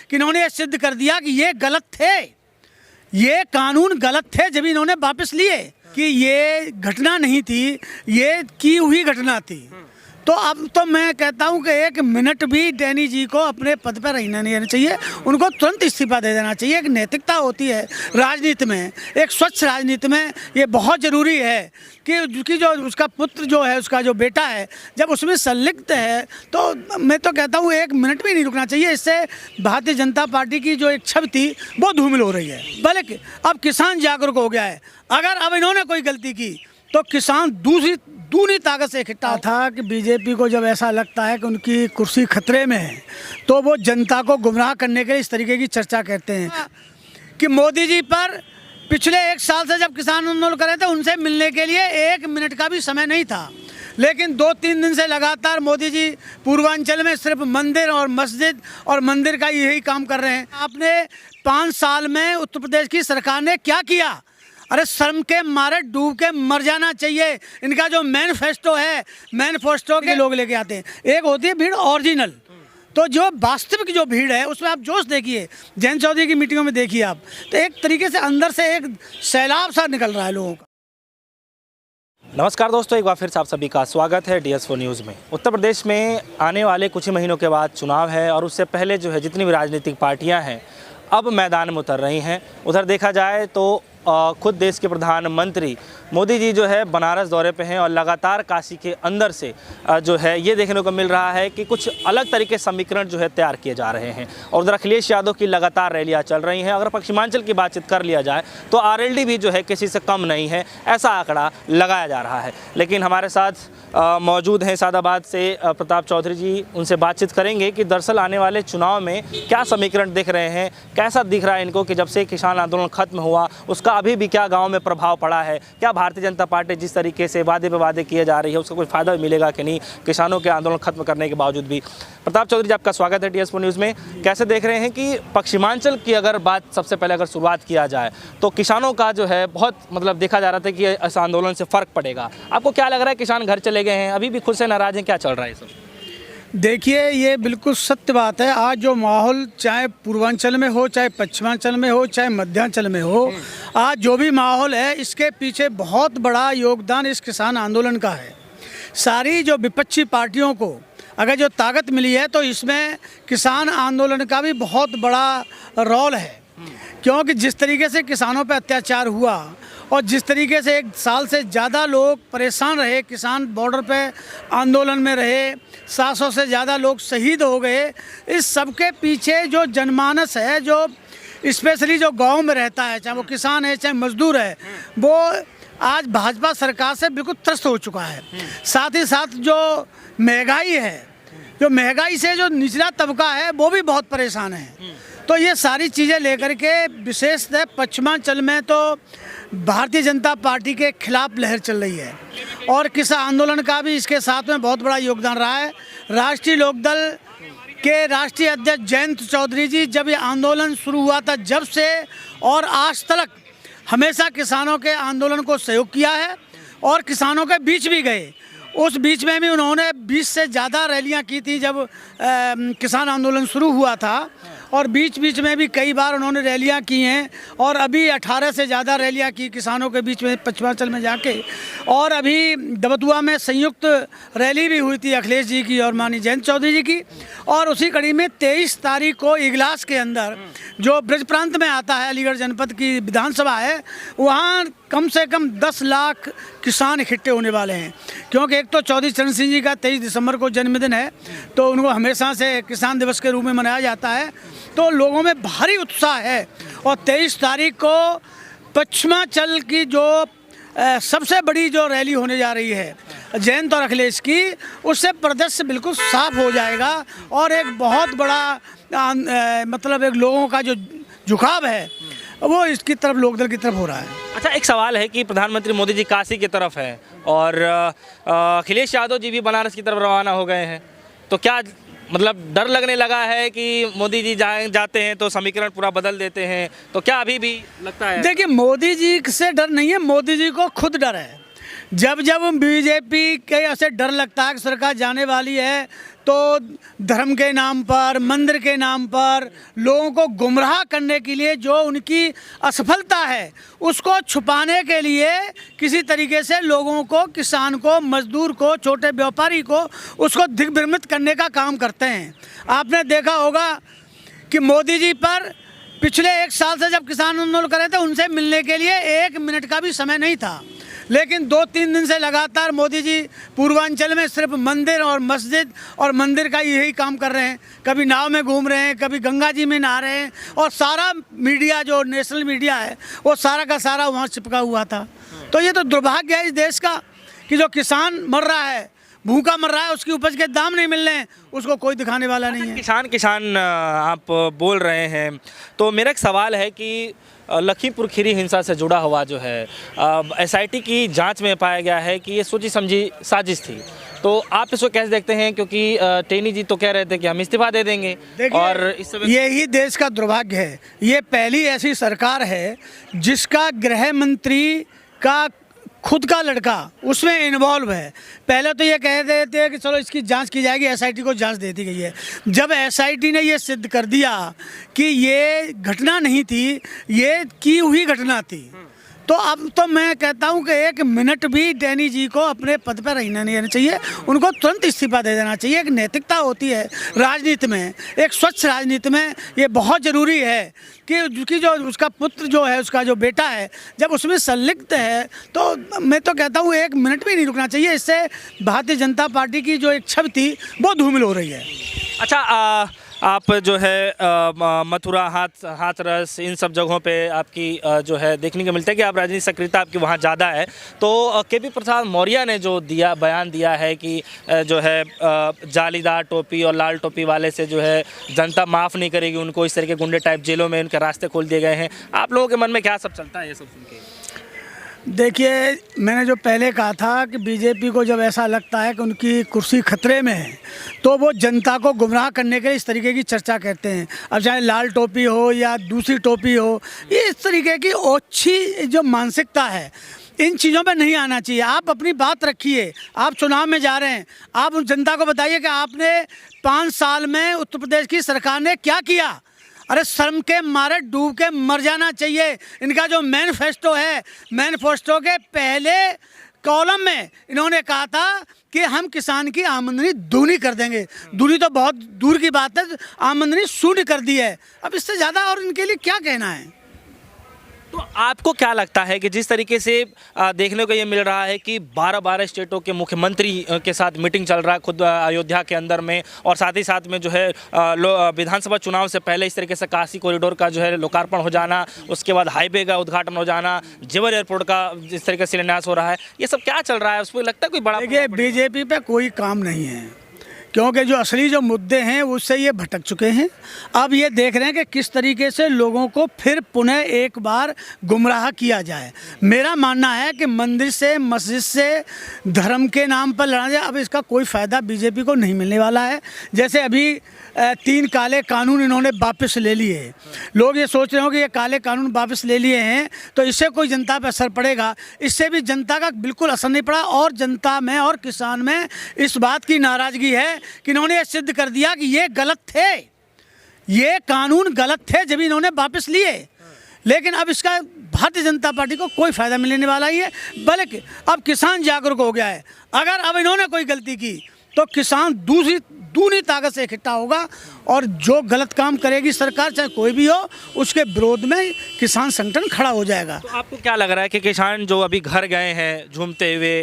कि इन्होंने ये सिद्ध कर दिया कि ये गलत थे, ये कानून गलत थे, जब इन्होंने वापस लिए कि ये घटना नहीं थी, ये की हुई घटना थी। तो अब तो मैं कहता हूं कि 1 मिनट भी डैनी जी को अपने पद पर रहना नहीं रहना चाहिए, उनको तुरंत इस्तीफा दे देना चाहिए। एक नैतिकता होती है राजनीति में, एक स्वच्छ राजनीति में ये बहुत ज़रूरी है कि जो उसका पुत्र जो है, उसका जो बेटा है, जब उसमें संलिप्त है तो मैं तो कहता हूँ 1 मिनट भी नहीं रुकना चाहिए। इससे भारतीय जनता पार्टी की जो एक छवि थी वो धूमिल हो रही है। बल्कि अब किसान जागरूक हो गया है, अगर अब इन्होंने कोई गलती की तो किसान दूसरी ताकत से इकट्ठा था कि बीजेपी को जब ऐसा लगता है कि उनकी कुर्सी खतरे में है तो वो जनता को गुमराह करने के लिए इस तरीके की चर्चा करते हैं कि मोदी जी पर पिछले 1 साल से जब किसान आंदोलन कर रहे थे उनसे मिलने के लिए 1 मिनट का भी समय नहीं था, लेकिन 2-3 दिन से लगातार मोदी जी पूर्वांचल में सिर्फ मंदिर और मस्जिद और मंदिर का यही काम कर रहे हैं। आपने 5 साल में उत्तर प्रदेश की सरकार ने क्या किया? अरे शर्म के मारे डूब के मर जाना चाहिए। इनका जो मैनिफेस्टो है, मैनिफेस्टो के लोग लेके आते हैं, एक होती है भीड़ ओरिजिनल, तो जो वास्तविक जो भीड़ है उसमें आप जोश देखिए, जयंत चौधरी की मीटिंगों में देखिए आप, तो एक तरीके से अंदर से एक सैलाब सा निकल रहा है लोगों का। नमस्कार दोस्तों, एक बार फिर से आप सभी का स्वागत है DS4 न्यूज़ में। उत्तर प्रदेश में आने वाले कुछ ही महीनों के बाद चुनाव है और उससे पहले जो है जितनी भी राजनीतिक पार्टियां हैं अब मैदान में उतर रही हैं। उधर देखा जाए तो खुद देश के प्रधानमंत्री मोदी जी जो है बनारस दौरे पे हैं और लगातार काशी के अंदर से जो है ये देखने को मिल रहा है कि कुछ अलग तरीके समीकरण जो है तैयार किए जा रहे हैं। और उधर अखिलेश यादव की लगातार रैलियां चल रही हैं। अगर पश्चिमांचल की बातचीत कर लिया जाए तो RLD भी जो है किसी से कम नहीं है, ऐसा आंकड़ा लगाया जा रहा है। लेकिन हमारे साथ मौजूद हैं सादाबाद से प्रताप चौधरी जी, उनसे बातचीत करेंगे कि दरअसल आने वाले चुनाव में क्या समीकरण दिख रहे हैं, कैसा दिख रहा है इनको कि जब से किसान आंदोलन खत्म हुआ उसका अभी भी क्या गाँव में प्रभाव पड़ा है, क्या भारतीय जनता पार्टी जिस तरीके से वादे पे वादे किए जा रही है उसका कोई फायदा मिलेगा कि नहीं किसानों के आंदोलन खत्म करने के बावजूद भी। प्रताप चौधरी जी, आपका स्वागत है DS4 न्यूज़ में। कैसे देख रहे हैं कि पश्चिमांचल की अगर बात सबसे पहले अगर शुरुआत किया जाए तो किसानों का जो है बहुत मतलब देखा जा रहा था कि इस आंदोलन से फ़र्क पड़ेगा, आपको क्या लग रहा है? किसान घर चले गए हैं, अभी भी खुद से नाराज़ हैं, क्या चल रहा है सब? देखिए, ये बिल्कुल सत्य बात है। आज जो माहौल चाहे पूर्वांचल में हो, चाहे पश्चिमांचल में हो, चाहे मध्यांचल में हो, आज जो भी माहौल है इसके पीछे बहुत बड़ा योगदान इस किसान आंदोलन का है। सारी जो विपक्षी पार्टियों को अगर जो ताकत मिली है तो इसमें किसान आंदोलन का भी बहुत बड़ा रोल है, क्योंकि जिस तरीके से किसानों पर अत्याचार हुआ और जिस तरीके से 1 साल से ज़्यादा लोग परेशान रहे, किसान बॉर्डर पे आंदोलन में रहे, 700 से ज़्यादा लोग शहीद हो गए, इस सब के पीछे जो जनमानस है, जो स्पेशली जो गांव में रहता है, चाहे वो किसान है चाहे मजदूर है, वो आज भाजपा सरकार से बिल्कुल त्रस्त हो चुका है। साथ ही साथ जो महंगाई है, जो महंगाई से जो निचला तबका है वो भी बहुत परेशान है। तो ये सारी चीज़ें लेकर के विशेषतः पश्चिमांचल में तो भारतीय जनता पार्टी के खिलाफ लहर चल रही है और किसान आंदोलन का भी इसके साथ में बहुत बड़ा योगदान रहा है। राष्ट्रीय लोकदल के राष्ट्रीय अध्यक्ष जयंत चौधरी जी जब ये आंदोलन शुरू हुआ था जब से और आज तक हमेशा किसानों के आंदोलन को सहयोग किया है और किसानों के बीच भी गए। उस बीच में भी उन्होंने 20 से ज़्यादा रैलियां की थी जब किसान आंदोलन शुरू हुआ था, और बीच बीच में भी कई बार उन्होंने रैलियां की हैं और अभी 18 से ज़्यादा रैलियां की किसानों के बीच में पश्चिमांचल में जाके। और अभी दबतुआ में संयुक्त रैली भी हुई थी अखिलेश जी की और माननीय जयंत चौधरी जी की। और उसी कड़ी में 23 तारीख को इगलास के अंदर जो ब्रज प्रांत में आता है, अलीगढ़ जनपद की विधानसभा है, वहाँ कम से कम 10 लाख किसान इकट्ठे होने वाले हैं। क्योंकि एक तो चौधरी चरण सिंह जी का 23 दिसंबर को जन्मदिन है, तो उनको हमेशा से किसान दिवस के रूप में मनाया जाता है, तो लोगों में भारी उत्साह है। और 23 तारीख को पश्चिमांचल की जो सबसे बड़ी जो रैली होने जा रही है जयंत और अखिलेश की, उससे प्रदेश बिल्कुल साफ हो जाएगा और एक बहुत बड़ा मतलब एक लोगों का जो झुकाव है वो इसकी तरफ, लोकदल की तरफ हो रहा है। अच्छा, एक सवाल है कि प्रधानमंत्री मोदी जी काशी की तरफ है और अखिलेश यादव जी भी बनारस की तरफ रवाना हो गए हैं, तो क्या मतलब डर लगने लगा है कि मोदी जी जाते हैं तो समीकरण पूरा बदल देते हैं, तो क्या अभी भी लगता है? देखिए, मोदी जी से डर नहीं है, मोदी जी को खुद डर है। जब जब बीजेपी के ऐसे डर लगता है कि सरकार जाने वाली है तो धर्म के नाम पर, मंदिर के नाम पर लोगों को गुमराह करने के लिए जो उनकी असफलता है उसको छुपाने के लिए किसी तरीके से लोगों को, किसान को, मजदूर को, छोटे व्यापारी को उसको दिग्भ्रमित करने का काम करते हैं। आपने देखा होगा कि मोदी जी पर पिछले 1 साल से जब किसान आंदोलन कर रहे थे उनसे मिलने के लिए 1 मिनट का भी समय नहीं था, लेकिन 2-3 दिन से लगातार मोदी जी पूर्वांचल में सिर्फ मंदिर और मस्जिद और मंदिर का यही काम कर रहे हैं। कभी नाव में घूम रहे हैं, कभी गंगा जी में नहा रहे हैं, और सारा मीडिया जो नेशनल मीडिया है वो सारा का सारा वहाँ चिपका हुआ था। तो ये तो दुर्भाग्य है इस देश का कि जो किसान मर रहा है, भूखा मर रहा है, उसकी उपज के दाम नहीं मिल रहे हैं, उसको कोई दिखाने वाला नहीं है। किसान आप बोल रहे हैं, तो मेरा एक सवाल है कि लखीमपुर खीरी हिंसा से जुड़ा हुआ जो है एसआईटी की जांच में पाया गया है कि ये सोची समझी साजिश थी, तो आप इसको कैसे देखते हैं? क्योंकि टेनी जी तो कह रहे थे कि हम इस्तीफा दे देंगे, और इस समय यही देश का दुर्भाग्य है। ये पहली ऐसी सरकार है जिसका गृह मंत्री का खुद का लड़का उसमें इन्वॉल्व है। पहले तो ये कह रहे थे कि चलो इसकी जांच की जाएगी, एसआईटी को जांच दे दी गई है। जब एसआईटी ने ये सिद्ध कर दिया कि ये घटना नहीं थी, ये की हुई घटना थी, तो अब तो मैं कहता हूं कि 1 मिनट भी टेनी जी को अपने पद पर रहना नहीं रहना चाहिए, उनको तुरंत इस्तीफा दे देना चाहिए। एक नैतिकता होती है राजनीति में, एक स्वच्छ राजनीति में ये बहुत ज़रूरी है कि जो उसका पुत्र जो है, उसका जो बेटा है, जब उसमें संलिप्त है तो मैं तो कहता हूँ 1 मिनट भी नहीं रुकना चाहिए। इससे भारतीय जनता पार्टी की जो एक छवि थी वो धूमिल हो रही है। अच्छा, आप जो है मथुरा, हाथरस, इन सब जगहों पे आपकी जो है देखने को मिलता है कि आप राजनीतिक सक्रियता आपकी वहाँ ज़्यादा है। तो केपी प्रसाद मौर्य ने जो बयान दिया है कि जो है जालीदार टोपी और लाल टोपी वाले से जो है जनता माफ़ नहीं करेगी उनको, इस तरह के गुंडे टाइप जेलों में उनके रास्ते खोल दिए गए हैं, आप लोगों के मन में क्या सब चलता है ये सब सुन के? देखिए, मैंने जो पहले कहा था कि बीजेपी को जब ऐसा लगता है कि उनकी कुर्सी खतरे में है तो वो जनता को गुमराह करने के लिए इस तरीके की चर्चा करते हैं। अब चाहे लाल टोपी हो या दूसरी टोपी हो, ये इस तरीके की ओछी जो मानसिकता है, इन चीज़ों पे नहीं आना चाहिए। आप अपनी बात रखिए, आप चुनाव में जा रहे हैं, आप उन जनता को बताइए कि आपने 5 साल में उत्तर प्रदेश की सरकार ने क्या किया। अरे शर्म के मारे डूब के मर जाना चाहिए। इनका जो मैनिफेस्टो है, मैनिफेस्टो के पहले कॉलम में इन्होंने कहा था कि हम किसान की आमदनी दूनी कर देंगे। दूनी तो बहुत दूर की बात है, आमदनी शून्य कर दी है। अब इससे ज़्यादा और इनके लिए क्या कहना है? तो आपको क्या लगता है कि जिस तरीके से देखने को ये मिल रहा है कि 12 स्टेटों के मुख्यमंत्री के साथ मीटिंग चल रहा है खुद अयोध्या के अंदर में, और साथ ही साथ में जो है विधानसभा चुनाव से पहले इस तरीके से काशी कॉरिडोर का जो है लोकार्पण हो जाना, उसके बाद हाईवे का उद्घाटन हो जाना, जेवर एयरपोर्ट का जिस तरीके से शिलान्यास हो रहा है, ये सब क्या चल रहा है? उसमें लगता है कोई बड़ा? देखिए, बीजेपी पे कोई काम नहीं है, क्योंकि जो असली जो मुद्दे हैं उससे ये भटक चुके हैं। अब ये देख रहे हैं कि किस तरीके से लोगों को फिर पुनः एक बार गुमराह किया जाए। मेरा मानना है कि मंदिर से, मस्जिद से, धर्म के नाम पर लड़ा जाए, अब इसका कोई फ़ायदा बीजेपी को नहीं मिलने वाला है। जैसे अभी 3 काले कानून इन्होंने वापस ले लिए, लोग ये सोच रहे हो कि ये काले कानून वापस ले लिए हैं तो इससे कोई जनता पर असर पड़ेगा। इससे भी जनता का बिल्कुल असर नहीं पड़ा, और जनता में और किसान में इस बात की नाराज़गी है कि इन्होंने ये सिद्ध कर दिया कि ये गलत थे, ये कानून गलत थे जब इन्होंने वापस लिए। लेकिन अब इसका भारतीय जनता पार्टी को कोई फ़ायदा मिलने वाला ही है, बल्कि अब किसान जागरूक हो गया है। अगर अब इन्होंने कोई गलती की तो किसान दूनी ताकत से इकट्ठा होगा, और जो गलत काम करेगी सरकार, चाहे कोई भी हो, उसके विरोध में किसान संगठन खड़ा हो जाएगा। तो आपको क्या लग रहा है कि किसान जो अभी घर गए हैं झूमते हुए,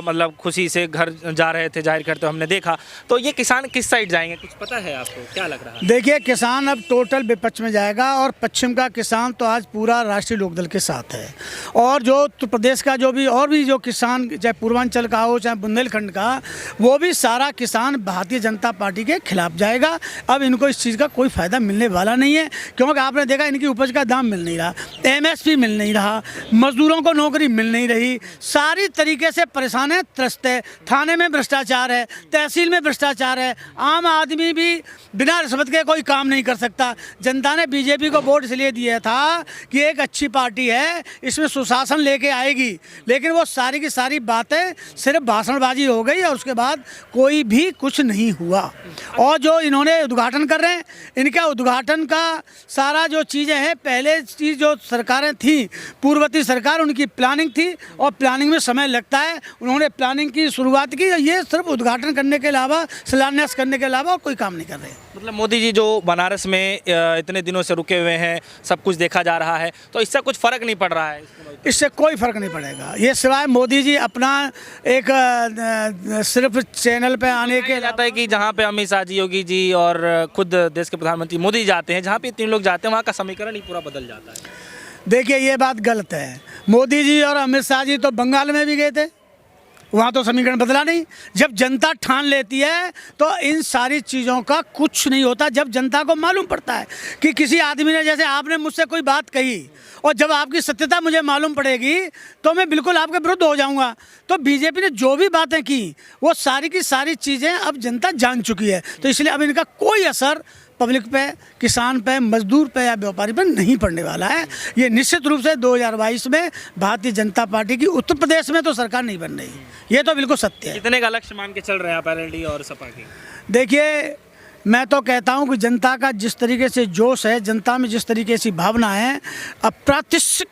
मतलब खुशी से घर जा रहे थे जाहिर करते, हमने देखा, तो ये किसान किस साइड जाएंगे, कुछ पता है आपको? क्या लग रहा है? देखिए, किसान अब टोटल विपक्ष में जाएगा, और पश्चिम का किसान तो आज पूरा राष्ट्रीय लोकदल के साथ है, और जो उत्तर प्रदेश का जो भी और भी जो किसान, चाहे पूर्वांचल का हो चाहे बुंदेलखंड का, वो भी सारा किसान भारतीय जनता जनता पार्टी के खिलाफ जाएगा। अब इनको इस चीज़ का कोई फ़ायदा मिलने वाला नहीं है, क्योंकि आपने देखा इनकी उपज का दाम मिल नहीं रहा, MSP मिल नहीं रहा, मजदूरों को नौकरी मिल नहीं रही, सारी तरीके से परेशान है, त्रस्त है। थाने में भ्रष्टाचार है, तहसील में भ्रष्टाचार है, आम आदमी भी बिना रिश्वत के कोई काम नहीं कर सकता। जनता ने बीजेपी को वोट इसलिए दिया था कि एक अच्छी पार्टी है, इसमें सुशासन लेके आएगी, लेकिन वो सारी की सारी बातें सिर्फ भाषणबाजी हो गई और उसके बाद कोई भी कुछ नहीं हुआ। और जो इन्होंने उद्घाटन कर रहे हैं, इनका उद्घाटन का सारा जो चीज़ें हैं, पहले चीज़ जो सरकारें थी, पूर्ववर्ती सरकार, उनकी प्लानिंग थी और प्लानिंग में समय लगता है। उन्होंने प्लानिंग की शुरुआत की, ये सिर्फ उद्घाटन करने के अलावा, शिलान्यास करने के अलावा और कोई काम नहीं कर रहे। मतलब मोदी जी जो बनारस में इतने दिनों से रुके हुए हैं, सब कुछ देखा जा रहा है, तो इससे कुछ फ़र्क नहीं पड़ रहा है? इससे कोई फ़र्क नहीं पड़ेगा। ये सिवाय मोदी जी अपना एक सिर्फ चैनल पे आने के जाता है कि जहाँ पे अमित शाह जी, योगी जी और खुद देश के प्रधानमंत्री मोदी जाते हैं, जहाँ पे 3 लोग जाते हैं, वहाँ का समीकरण ही पूरा बदल जाता है। देखिए, ये बात गलत है। मोदी जी और अमित शाह जी तो बंगाल में भी गए थे, वहाँ तो समीकरण बदला नहीं। जब जनता ठान लेती है तो इन सारी चीज़ों का कुछ नहीं होता। जब जनता को मालूम पड़ता है कि किसी आदमी ने, जैसे आपने मुझसे कोई बात कही और जब आपकी सत्यता मुझे मालूम पड़ेगी तो मैं बिल्कुल आपके विरुद्ध हो जाऊंगा। तो बीजेपी ने जो भी बातें की वो सारी की सारी चीज़ें अब जनता जान चुकी है, तो इसलिए अब इनका कोई असर पब्लिक पे, किसान पे, मजदूर पे या व्यापारी पे नहीं पड़ने वाला है। ये निश्चित रूप से 2022 में भारतीय जनता पार्टी की उत्तर प्रदेश में तो सरकार नहीं बन रही, ये तो बिल्कुल सत्य है। कितने का लक्ष्य मान के चल रहे हैं आप एलएलडी और सपा की? देखिए, मैं तो कहता हूं कि जनता का जिस तरीके से जोश है, जनता में जिस तरीके से भावना है, अप्रत्याशित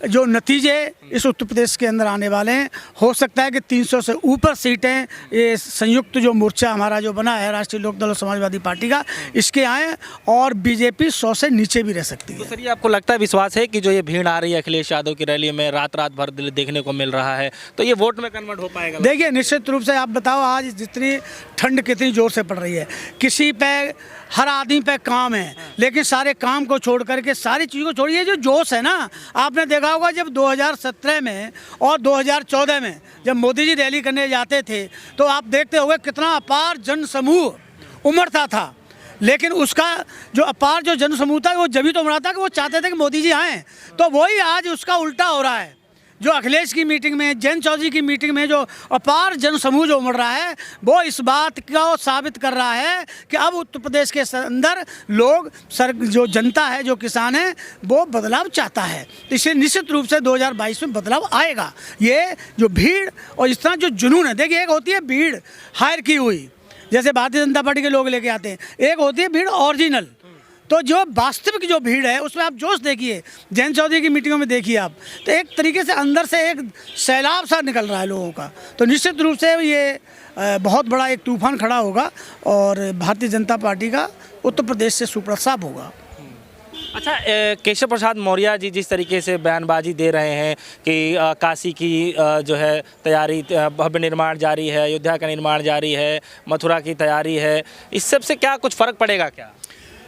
जो नतीजे इस उत्तर प्रदेश के अंदर आने वाले हैं, हो सकता है कि 300 से ऊपर सीटें ये संयुक्त जो मोर्चा हमारा जो बना है राष्ट्रीय लोकदल और समाजवादी पार्टी का, इसके आए और बीजेपी 100 से नीचे भी रह सकती है। तो सर, ये आपको लगता है, विश्वास है कि जो ये भीड़ आ रही है अखिलेश यादव की रैली में, रात भर देखने को मिल रहा है, तो ये वोट में कन्वर्ट हो पाएगा? देखिए, निश्चित रूप से आप बताओ, आज जितनी ठंड कितनी ज़ोर से पड़ रही है, किसी पे, हर आदमी पे काम है, लेकिन सारे काम को छोड़ करके, सारी चीज़ों को छोड़िए, जो जोश है ना, आपने देखा होगा जब 2017 में और 2014 में जब मोदी जी रैली करने जाते थे तो आप देखते होंगे कितना अपार जन समूह उमड़ता था, लेकिन उसका जो अपार जो जन समूह था वो जब ही तो उमड़ा था कि वो चाहते थे कि मोदी जी आएँ। तो वही आज उसका उल्टा हो रहा है। जो अखिलेश की मीटिंग में, जैन चौधरी की मीटिंग में जो अपार जन समूह जो उमड़ रहा है, वो इस बात को साबित कर रहा है कि अब उत्तर प्रदेश के अंदर लोग, जो जनता है, जो किसान है, वो बदलाव चाहता है। इसलिए निश्चित रूप से 2022 में बदलाव आएगा। ये जो भीड़ और इस तरह जो जुनून है, देखिए, एक होती है भीड़ हायर की हुई, जैसे भारतीय जनता पार्टी के लोग लेके आते हैं, एक होती है भीड़ ओरिजिनल। तो जो वास्तविक जो भीड़ है उसमें आप जोश देखिए, जैन चौधरी की मीटिंगों में देखिए आप, तो एक तरीके से अंदर से एक सैलाब सा निकल रहा है लोगों का। तो निश्चित रूप से ये बहुत बड़ा एक तूफान खड़ा होगा और भारतीय जनता पार्टी का उत्तर प्रदेश से सुप्रसाद होगा। अच्छा, केशव प्रसाद मौर्य जी जिस तरीके से बयानबाजी दे रहे हैं कि काशी की जो है तैयारी, भव्य निर्माण जारी है, अयोध्या का निर्माण जारी है, मथुरा की तैयारी है, इस सब से क्या कुछ फ़र्क पड़ेगा क्या?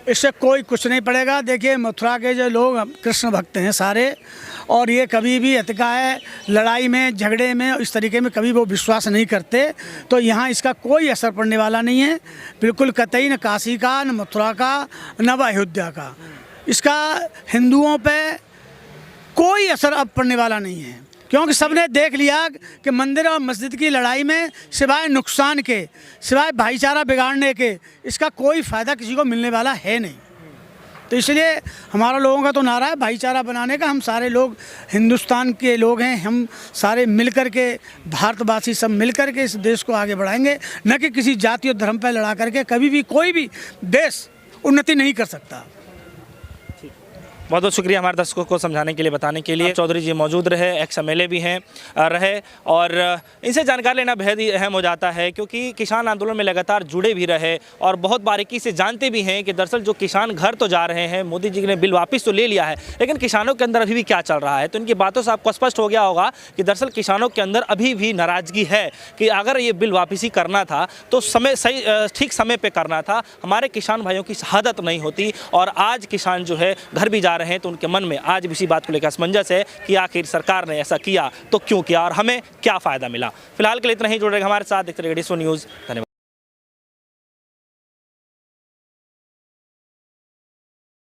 इससे कोई कुछ नहीं पड़ेगा। देखिए, मथुरा के जो लोग कृष्ण भक्त हैं सारे, और ये कभी भी है लड़ाई में, झगड़े में, इस तरीके में कभी वो विश्वास नहीं करते, तो यहाँ इसका कोई असर पड़ने वाला नहीं है, बिल्कुल कतई, न काशी का, न मथुरा का, न अयोध्या का। इसका हिंदुओं पे कोई असर अब पड़ने वाला नहीं है, क्योंकि सबने देख लिया कि मंदिर और मस्जिद की लड़ाई में सिवाय नुकसान के, सिवाय भाईचारा बिगाड़ने के, इसका कोई फ़ायदा किसी को मिलने वाला है नहीं। तो इसलिए हमारा लोगों का तो नारा है भाईचारा बनाने का। हम सारे लोग हिंदुस्तान के लोग हैं, हम सारे मिलकर के, भारतवासी सब मिलकर के इस देश को आगे बढ़ाएंगे, न कि किसी जाति और धर्म पर लड़ा करके कभी भी कोई भी देश उन्नति नहीं कर सकता। बहुत बहुत शुक्रिया हमारे दर्शकों को समझाने के लिए, बताने के लिए। चौधरी जी मौजूद रहे, एक्स MLA भी हैं रहे, और इनसे जानकारी लेना बेहद ही अहम हो जाता है, क्योंकि किसान आंदोलन में लगातार जुड़े भी रहे और बहुत बारीकी से जानते भी हैं कि दरअसल जो किसान घर तो जा रहे हैं, मोदी जी ने बिल वापस तो ले लिया है, लेकिन किसानों के अंदर अभी भी क्या चल रहा है। तो इनकी बातों से आपको स्पष्ट हो गया होगा कि दरअसल किसानों के अंदर अभी भी नाराज़गी है कि अगर ये बिल वापसी करना था तो समय सही, ठीक समय पर करना था, हमारे किसान भाइयों की शहादत नहीं होती। और आज किसान जो है घर भी जा रहे हैं, तो उनके मन में आज भी इसी बात को लेकर असमंजस है कि आखिर सरकार ने ऐसा किया तो क्यों किया और हमें क्या फ़ायदा मिला। फिलहाल के लिए इतना ही। जुड़ रहे हमारे साथ, देखते रहिए DSO न्यूज़। धन्यवाद।